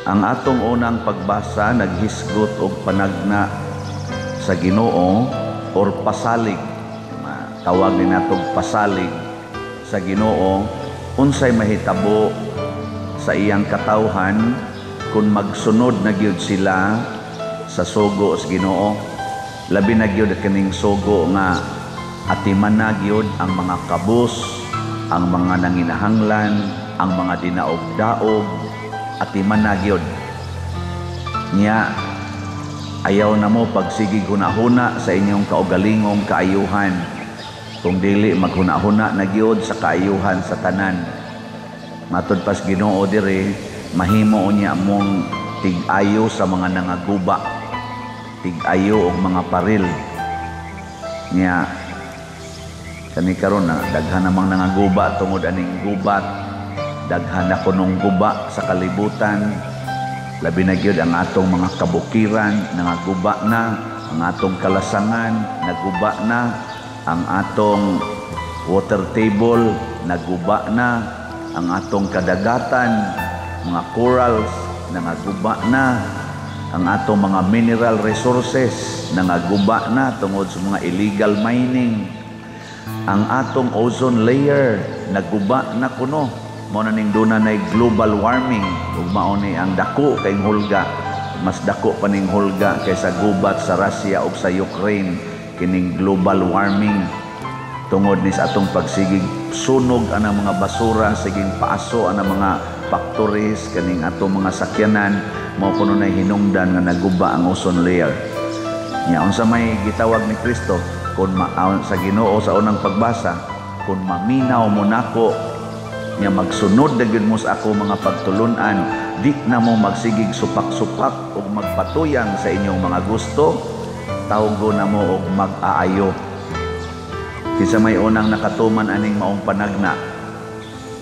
Ang atong unang pagbasa naghisgot og panagna sa Ginoo or pasalig. Tawag din natong pasalig sa Ginoo unsay mahitabo sa iyang katawhan kung magsunod na gyud sila sa sugo sa Ginoo. Labi na gyud kining sugo nga atiman na gyud ang mga kabus, ang mga nanginahanglan, ang mga dinaog-daog, atiman na gyud. Nya ayaw na mo pagsigig hunahuna sa inyong kaugalingong kaayuhan, kung dili maghuna-huna na gyud sa kaayuhan sa tanan. Matud pas Ginoo diri, mahimo unya mong tig-ayo sa mga nangaguba, tig-ayo og mga paril. Nya kani karon na daghan namang nangaguba tungod aning gubat, daghan na kunong guba sa kalibutan. Labi na gyud ang atong mga kabukiran nangaguba na, ang atong kalasangan naguba na, ang atong water table naguba na, ang atong kadagatan, mga corals nangaguba na, ang atong mga mineral resources nangaguba na tungod sa mga illegal mining, ang atong ozone layer naguba na kuno. Mao na ning dunay global warming ug mao ni ang dako kay hulga, mas dako pa ning hulga kaysa gubat sa Russia ug sa Ukraine, kining global warming tungod ni sa atong pagsigig sunog anang mga basura, siging paaso anang mga factories, kaning atong mga sakyanan, mao kuno nay hinungdan nga naguba ang ozone layer. Nya unsa may gitawag ni Kristo kun sa Ginoo sa unang pagbasa, kun maminaw mo nako nya magsunod na gyud mo sa ako mga pagtulunan, di na mo magsigig supak-supak ug magpatuyang sa inyong mga gusto, tawgo na mo og mag-aayo. Kinsa may unang nakatuman aning maong panagna,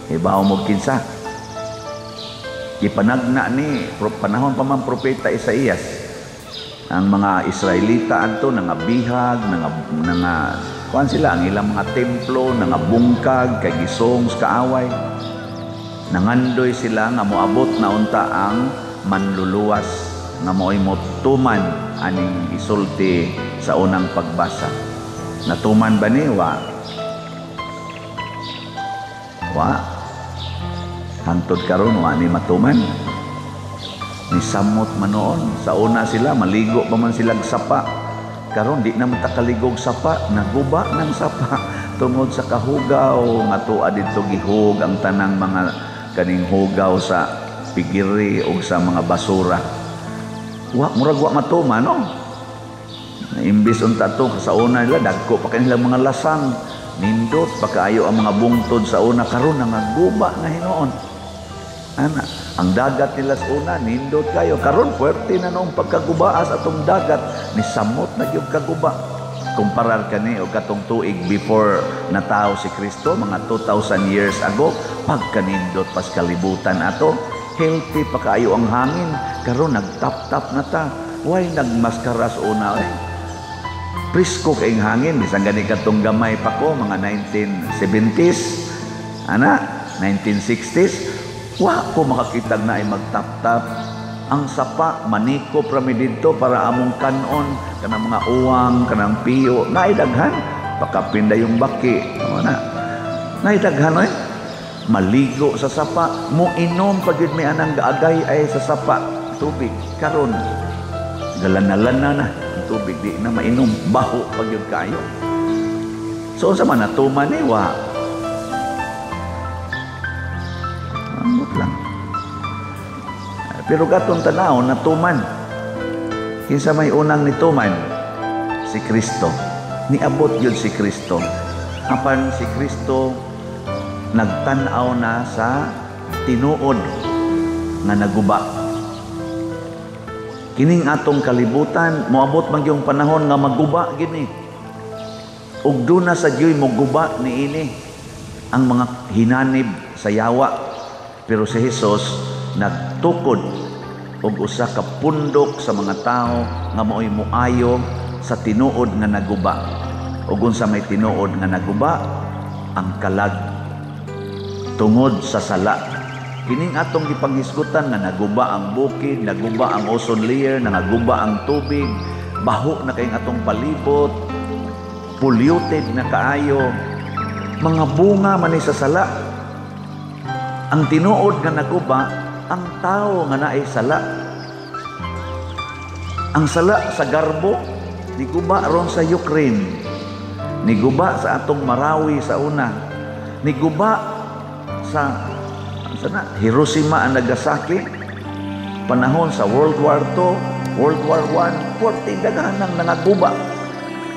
ibaw mo kinsa ipanagna ni panahon pa man propeta Isaías. Ang mga Israelita adto nangabihag, kuan sila ang ilang mga templo, nangabungkag kay gisong sa kaaway. Nangandoy sila nga moabot na unta ang manluluwas nga mo'y motuman aning isulti sa unang pagbasa. Natuman ba ni? Wa. Hantod karon wa ni matuman. Ni samot manoon. Sa una sila maligo pa man silang sapa. Karon di na matakaligog sapa, naguba ng sapa tungod sa kahugaw nga tuwa didto gihug ang tanang mga kaning hugaw sa pigiri o sa mga basura. Murag wa matuman no. Imbis unta to sa una nila dagko pa kanilang mga lasang, nindot pa kaayo ang mga bungtod sa una, karon nangaguba na hinuon. Ana, ang dagat nila sa una nindot kayo, karon puwerte na noong pagkagubaas atong dagat ni samot na gyud kaguba. Kumparar kani o katong tuig before natao si Kristo mga 2,000 years ago, pagkanindot pas kalibutan ato, healthy pa kaayo ang hangin, karon nagtap-tap na ta. Why nagmaskara sa una Prisko kay hangin, bisan gani katong gamay pa ko mga 1970s, 1960s. Wa ko makakitag na ay magtap-tap. Ang sapa manikop rami didto para among kanon kanang mga uwang, kanang piyo, naidaghan pakapinda yung baki. Naidaghan maligo sa sapa, mo inom pag yun may anang gaagay ay sa sapa tubig. Karon galana-lana na ang tubig, di na mainom, baho pag yun kayo. So sa man natuman wa lang. Pero gatong tanaw natuman. Kinsa may unang nituman? Si Kristo. Niabot yun si Kristo. Apan si Kristo nagtanaw na sa tinuod nga naguba. Kining atong kalibutan, moabot man yung panahon nga maguba gini. Ug duna sa Diyo'y moguba niini ang mga hinanib sa yawa. Pero si Jesus nagtukod og usa ka pundok sa mga tao nga mao'y muayo sa tinuod nga naguba. Ug unsa may tinuod nga naguba? Ang kalag tungod sa sala. Kining atong gipanghisgutan nga naguba ang bukid, naguba ang ozone layer, naguba ang tubig, baho na kayong atong palibot, polluted na kaayo, mga bunga man sa sala. Ang tinuod nga naguba, ang tao nga naay sala. Ang sala sa Garbo, niguba ron sa Ukraine, niguba sa atong Marawi sa una, niguba sa Hiroshima and Nagasaki, panahon sa World War II, World War I, 40 daghan ng nangaguba.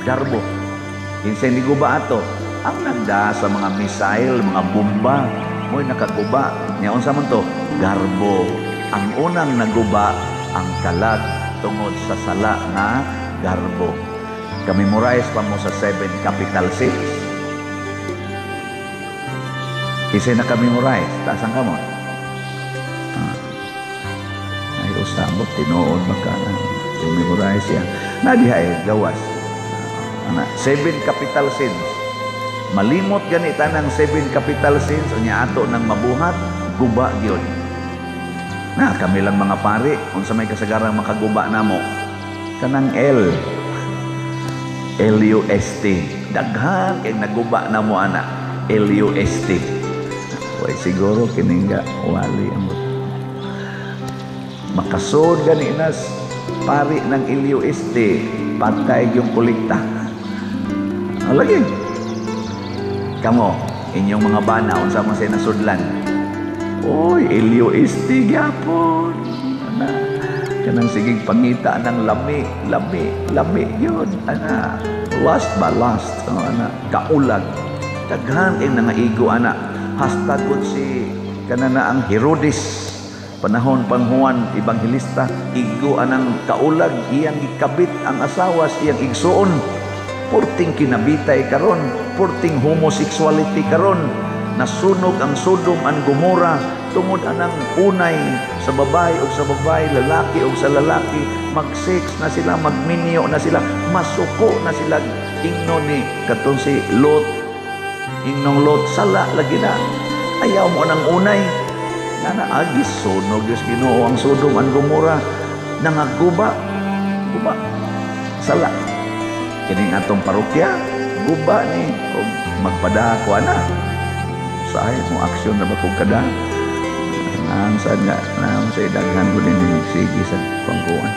Garbo. Kinsay niguba ato? Ang nagda sa mga missile, mga bomba, mo'y nakaguba. Niya unsa man to? Garbo. Ang unang naguba, ang kalag tungod sa sala nga Garbo. Kamemorize pa mo sa 7 capital cities. Kisay na kamemorize. Taasan ka mo? Ay, usabot, tinuod baka na. Memorize yan. Nadihay, gawas. 7 capital sins. Malimot ganita ng 7 capital sins o niya ato ng mabuhat, guba yun. Na, kami lang mga pari, kung sa may kasagarang makaguba na mo, kanang L-U-S-T. Daghan kay naguba na mo, anak. L-U-S-T. Uy, siguro kininga, wali ang makasod ganinas, pari ng L-U-S-T, patay yung kulikta. Lagi. Kamo, inyong mga bana, unsa man say nasudlan. Oy, L-U-S-T gyapon. Ana, kanang sigig pangita ng lami yun. Ana, last ba last? Ana, kaulag. Daghan kay nangaigo ana. Hashtag kun si kanana ang Herodes. Panahon pang Juan Evangelista, igo anang kaulag, iyang ikabit ang asawa, iyang igsuon. Purting kinabitay karon, purting homosexuality karon, nasunog ang Sodom and Gomorrah tungod anang unay sa babae o sa babae, lalaki o sa lalaki, mag-sex na sila, magminyo na sila, masuko na sila. Ingno ni katong si Lot, ingnong Lot, sala lagi na. Ayaw mo nang unay. Nana agis sunog Diyos Ginoo ang Sodom and Gomorrah, nangaguba, guba, sala. Kining atong parokya, guba ni kung magpadako na. Sa ay mo aksyon na ba kung kada? Nang sa daghan ko din sige sa pangkuan.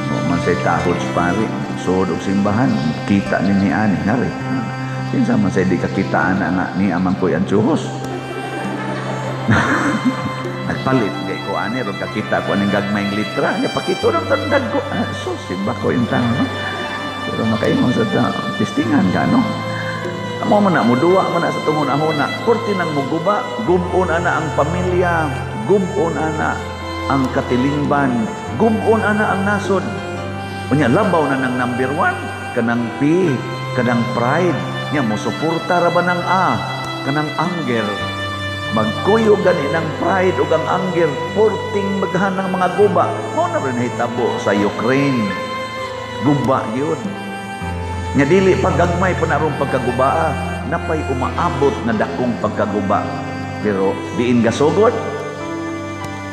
O man say tahod sa pari, sud og simbahan, kita ni ani ngari. Kinsa man say di kakitaan na nga ni amang koy ang tsuhos. Nagpalit kay ko ani ron kakita ko aning gagmayng litra, nya pakito nang tandag ko. So simba ko yung tanong. Pero makaimong sa testingan ka, no? Amo man na, muduwa man na sa tungon ahona. Kurti nang muguba, gubon ana ang pamilya, gubon ana ang katilingban, gubon ana ang nasod. Unya, labaw na ng number 1, kanang P, kanang pride, nya mo suporta ra ba ng A, kanang anger. Magkuyog gani ng pride o ang anger, purting maghan ng mga guba. Mo na rin hitabo sa Ukraine. Guba yun. Nga dili pagagmay pa narong pagkaguba, napay umaabot na dakong pagkaguba. Pero diin gasugod,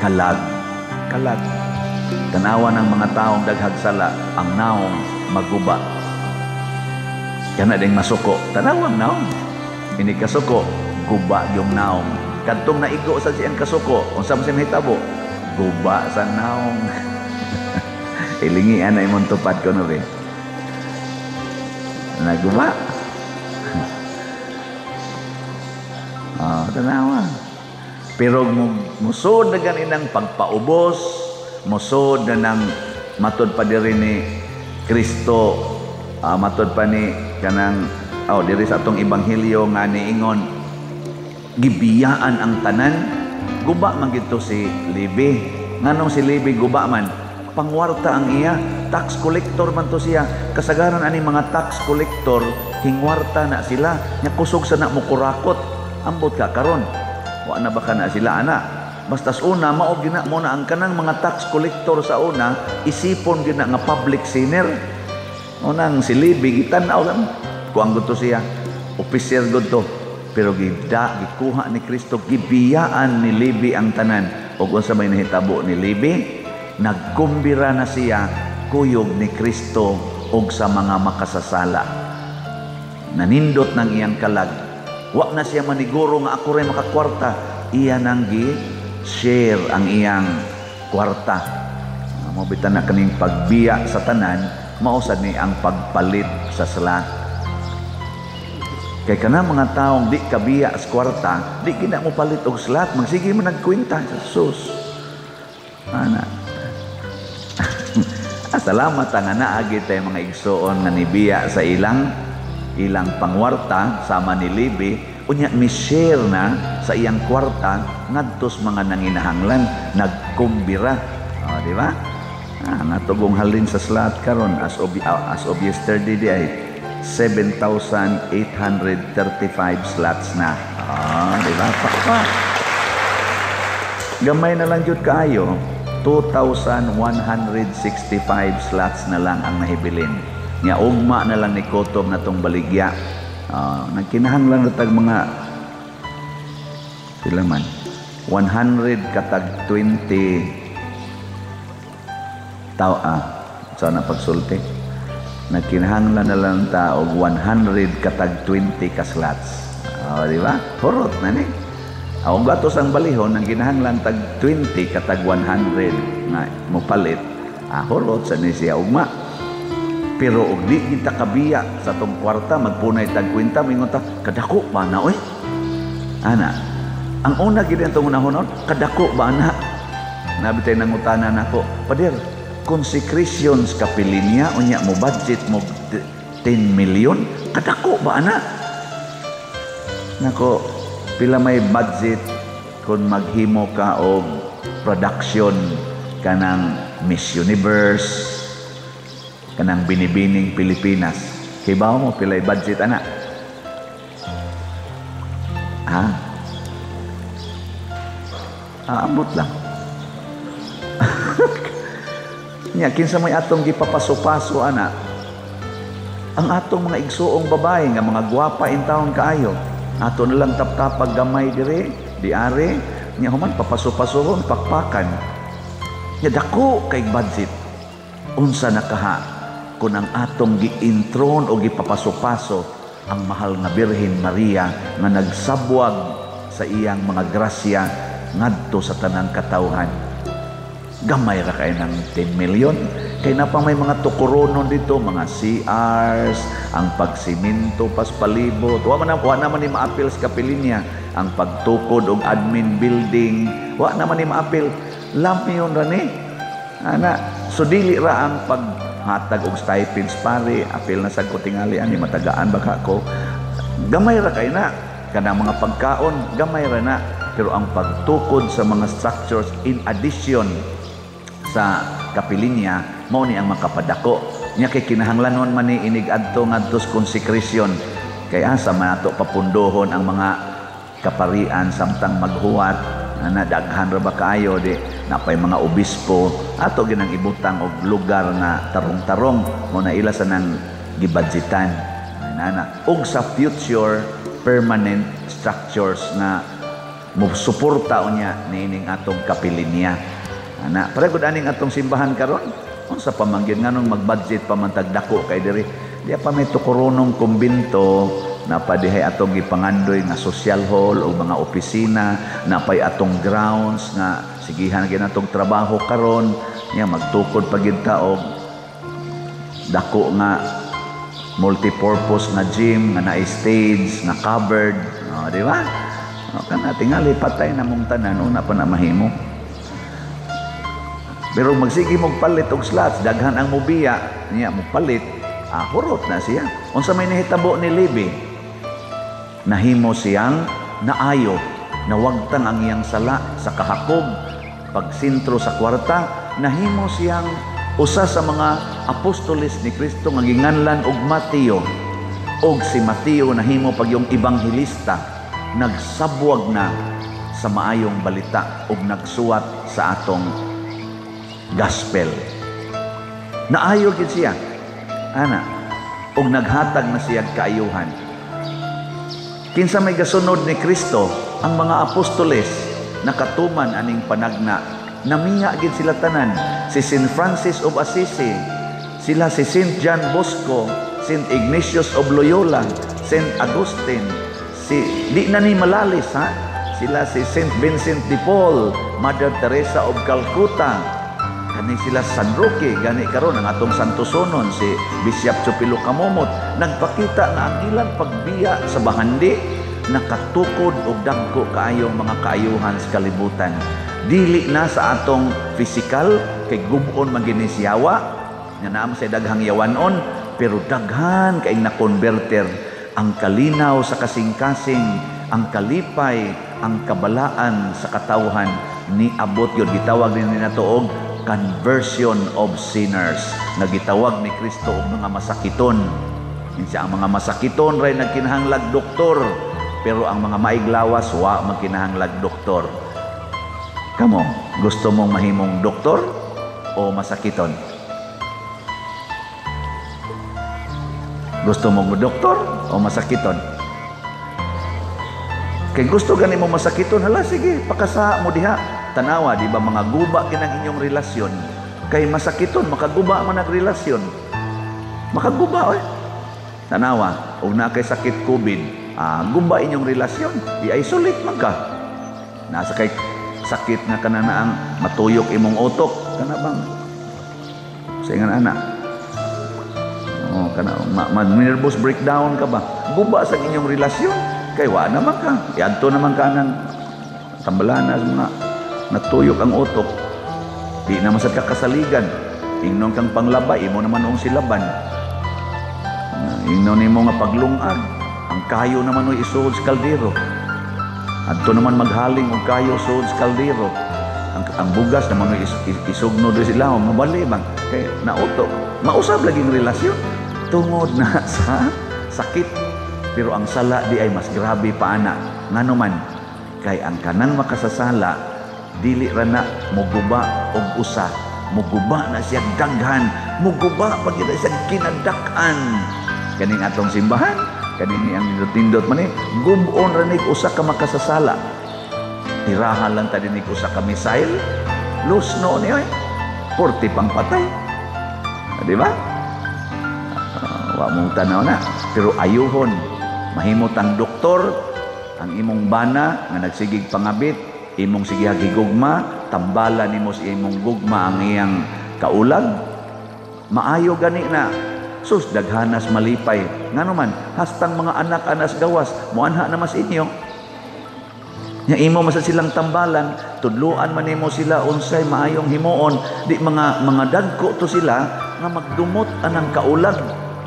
kalag. Tanawa ng mga taong daghagsala, ang naong maguba. Kana ding masuko, tanawang naong. Ini kasuko, guba yung naong. Kadtong naigo sa siyang kasuko, unsa man siya hitabo, guba sa naong. Ilingian na imong tupad ko no rin. Naguba. Tanawa. Pero musod na ganinang pagpaubos, musod na ng matod pa diri ni Kristo, matod pa ni kanang diri sa atong ebanghelyo nga niingon gibiyaan ang tanan. Guba man gito si Levi. Nganong si Levi guba man? Pangwarta ang iya, tax collector man to siya. Kasagaran ani mga tax collector, hingwarta na sila, nya kusog sa na mo kurakot. Ambot ka karon. Wa na ba kana sila ana? Bastas una mao gina mo na ang kanang mga tax collector sa una, isipon gina nga public sinner. Unang si Levi gitan-aw lang. Kuang gud to siya. Officer gud to. pero gikuha ni Kristo, gibiyaan ni Levi ang tanan. Ug unsa may nahitabo ni Levi? Nagkumbira na siya kuyog ni Kristo ug sa mga makasasala. Nanindot ng iyang kalag. Wa na siya maniguro nga ako rin makakwarta. Iya nang gi-share ang iyang kwarta. Mabitan na kaning pagbiya sa tanan, mausad ni ang pagpalit sa sala. Kay kana mga taong di kabiya sa kwarta, di gina mo palit og slat, magsige mo nagkwenta sa sus. Ana. Salamat nga naagi tay mga igsoon nga nibiya sa ilang pangwarta sama ni Levi, unya mi-share na sa iyang kwarta ngadtos mga nanginahanglan, nagkumbira. Di ba? Natugong halin sa slat karon as of yesterday di ay 7,835 slots na. Di ba? Pakpak. Gamay na lang jud kaayo, 2,165 slots na lang ang nahibilin. Nya ugma na lang ni Kotob na tong baligya. Nagkinahanglan na tag mga sila man 100 katag 20 sana pagsulti. Nagkinahanglan na lang ta og 100 katag 20 ka slots. Di ba? Horot na ni. Ang gatos ang balihon, ang kinahanglan tag 20 katag 100 na mopalit. Horot sa ni siya ugma. Pero og di kita kabiya sa tong kwarta, magpunay tag kwenta, mingon ta, kadako ba na oy? Ana, ang una gid itong unahon, kadako ba na? Nabitay nangutanan nako, pader, consecrations kapilinya unya mo budget mo 10 million, kadako ba na? Nako, pila may budget kung maghimo ka og production kanang Miss Universe, kanang Binibining Pilipinas. Kibaw mo pilay budget ana? Ambot lang. Nya kinsa may atong gipapaso-paso ana? Ang atong mga igsuong babae nga mga gwapa in taon kaayo. Ato na lang taptapag gamay dire, diare, nya human papaso-pasohon, pakpakan. Nya dako kay budget. Unsa nakaha kung ang atong gi-intron o gipapaso-paso ang mahal nga Birhen Maria nga nagsabwag sa iyang mga grasya ngadto sa tanang katawhan. Gamay ra kay ng 10 million. Kay na pa may mga tukuronon dito, mga CRs, ang pagsiminto, paspalibot. Wa naman ni maapil sa kapilinya. Ang pagtukod og admin building, wa naman ni maapil. Lamyon ra ni. So dili ra ang paghatag og stipends pare, apil na sa kutingali ani matagaan baka ko. Gamay ra kay na. Kanang mga pagkaon, gamay ra na. Pero ang pagtukod sa mga structures in addition sa kapilinya, mao ni ang makapadako. Nya kay kinahanglanon man ni inig adto ngadtos consecration. Kay asa man ato papundohon ang mga kaparian samtang maghuwat na daghan ra ba kaayo di napay mga obispo ato ginang ibutang og lugar na tarong-tarong mo na ila sa nang gibudgetan og sa future permanent structures na mo suporta unya nining atong kapilinya. Paregod aning atong simbahan karon, unsa pamanggid nganong mag-budget pa man tag dako kay diri. Diya pa may tukuronong kumbinto na padihay atong gipangandoy nga social hall o mga opisina, na pay atong grounds nga sigihan gyud atong trabaho karon, nya magtukod pa gyud ta og dako nga multipurpose na gym nga na stage nga covered, di ba? Kana tingali patay na mong tanan una pa na mahimo. Pero magsige mong palit og slots, daghan ang mobiya niya mo palit, hurot na siya. Unsa may nahitabo ni Levi? Nahimo siyang naayo, nawagtang ang iyang sala sa kahakog, pagsintro sa kwarta, nahimo siyang usa sa mga apostoles ni Kristo nga ginganlan og Mateo. Og si Mateo nahimo pag yung ebanghelista, nagsabwag na sa maayong balita og nagsuwat sa atong gospel. Naayo gid siya og naghatag na siya kaayuhan. Kinsa may gasunod ni Kristo, ang mga apostoles nakatuman aning panagna. Namiya gid sila tanan. Si St. Francis of Assisi, sila si St. John Bosco, St. Ignatius of Loyola, St. Augustine, di na ni malalis ha. Sila si St. Vincent de Paul, Mother Teresa of Calcutta, kani sila San Roque, gani karon ang atong santusonon si Bishop Chupilo Kamomot, nagpakita na ang ilang pagbiya sa bahandi nakatukod og dagko kaayong mga kaayuhan sa kalibutan. Dili na sa atong physical kay gubon maginisyawa nga naam sa daghang yawanon, pero daghan kay na-converter ang kalinaw sa kasing-kasing, ang kalipay, ang kabalaan sa katawhan ni abot yun. Gitawag din nato og conversion of sinners. Nagitawag ni Kristo og mga masakiton. Minsan ang mga masakiton ray nagkinahanglag doktor, pero ang mga maiglawas wa magkinahanglag doktor. Kamo, gusto mong mahimong doktor o masakiton? Gusto mong doktor o masakiton? Kay gusto gani mo masakiton, hala sige, pakasa mo diha. Tanawa, di ba mga guba kinang inyong relasyon? Kay masakiton, makaguba man ang relasyon. Makaguba, oy. Tanawa, og na kay sakit COVID, guba inyong relasyon, i-isolate man ka. Nasa kay sakit nga kananaang matuyok imong utok, kana bang? Sa ingan anak. Oh, kana nervous breakdown ka ba? Guba sa inyong relasyon. Kay wa naman ka. Iadto naman ka ng tambalanas mga natuyok ang utok. Di naman sa kakasaligan. Ingnon kang panglabay, imo naman ang silaban. Ingnon imo nga paglungag. Ang kayo naman o isuod sa kaldero. Adto naman maghaling og kayo suod sa kaldero. Ang bugas naman o isugno do sila, mabali bang. Kay nautok. Mausab laging relasyon. Tungod na sa sakit. Pero ang sala di ay mas grabe pa ana. Ngano man, kay ang kanang makasasala, dili ra na muguba og usa. Muguba na siya daghan. Muguba pag siya kinadak-an. Kaning atong simbahan, kaning ang nindot-nindot man gubon ra nig usa ka makasasala. Tirahan lang ta dinig usa ka missile. Lusno ni oy. 40 pang patay. Di ba? Wa mong tanaw na. Pero ayuhon, mahimot ang doktor, ang imong bana nga nagsigig pangabit, imong sige higugma, tambalan nimo sa imong gugma ang iyang kaulag. Maayo gani na. Sus daghanas malipay. Ngano man, hastang mga anak-anas gawas, muanha na mas inyo. Nya imo masa silang tambalan, tudluan man nimo sila unsay maayong himuon, di mga dagko to sila nga magdumot anang kaulag.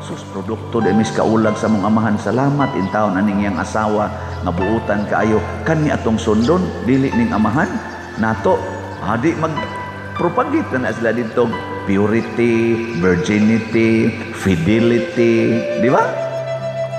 Sus, produkto de mis kaulag sa mong amahan. Salamat in taon aning iyang asawa nga buutan kaayo kani atong sundon dili ning amahan nato. Di mag-propagate na sila dito purity, virginity, fidelity, di ba?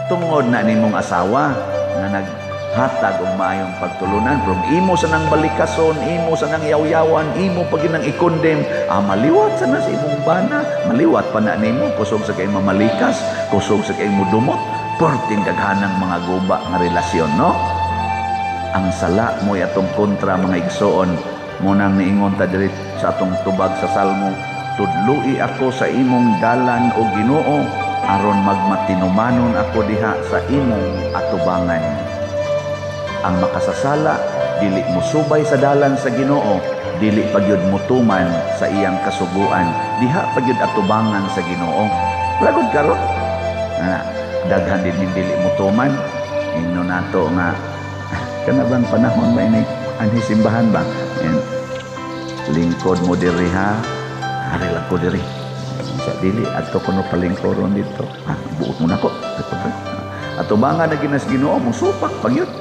Tungod na nimong asawa nga naghatag og maayong pagtulunan from imo sa nang balikason, imo sa nang yaw-yawan, imo pag nang i-condemn, maliwat sa na sa imong bana, maliwat pa na nimo, kusog sa kay mamalikas, kusog sa kay mudumot, porting daghanang mga guba nga relasyon, no? Ang sala mo atong kontra mga igsoon, munang niingon ta diri sa atong tubag sa Salmo, tudloi ako sa imong dalan o Ginoo, aron magmatinumanon ako diha sa imong atubangan. Ang makasasala, dili musubay sa dalan sa Ginoo, dili pagyud mutuman sa iyang kasuguan, diha pagyud atubangan sa Ginoo. Lagod karon, daghan din dili mutuman. Ingno nato nga kana bang panahon ba ini anhi simbahan ba? Lingkod mo diri ha, ari lang ko diri. Sa dili adto kuno palingkoron dito. Buot mo nako. Atubangan na ginas Ginoo, musupak pagyud.